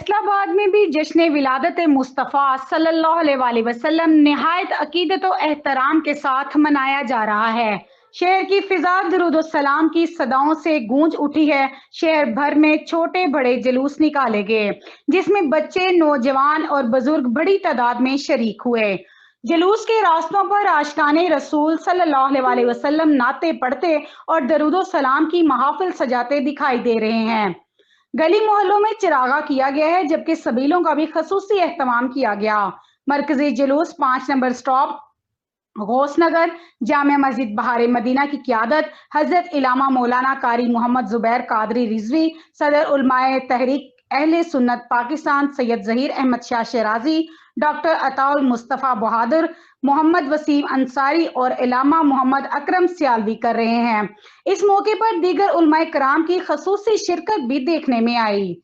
फैसलाबाद में भी जश्न विलादत मुस्तफ़ा सल्लल्लाहु अलैहि वसल्लम निहायत अकीदत और एहतराम के साथ मनाया जा रहा है। शहर की फिजा दरूद और सलाम की सदाओं से गूंज उठी है। शहर भर में छोटे बड़े जुलूस निकाले गए, जिसमें बच्चे, नौजवान और बुजुर्ग बड़ी तादाद में शरीक हुए। जुलूस के रास्तों पर आशिकाने रसूल सल्लल्लाहु अलैहि वसल्लम नाते पढ़ते और दरूद और सलाम की महाफिल सजाते दिखाई दे रहे हैं। गली मोहल्लों में चिरागा किया गया है, जबकि सबीलों का भी खसूसी एहतमाम किया गया। मरकजी जुलूस 5 नंबर स्टॉप गौस नगर जामिया मस्जिद बहारे मदीना की क़ियादत हजरत इलामा मौलाना कारी मोहम्मद जुबैर कादरी रिजवी, सदर उलमाए तहरीक अहले सुन्नत पाकिस्तान सैयद जहीर अहमद शाह शिराजी, डॉक्टर अताउल मुस्तफ़ा बहादुर, मोहम्मद वसीम अंसारी और इलामा मोहम्मद अकरम सियालवी कर रहे हैं। इस मौके पर दीगर उलमाए कराम की खसूसी शिरकत भी देखने में आई।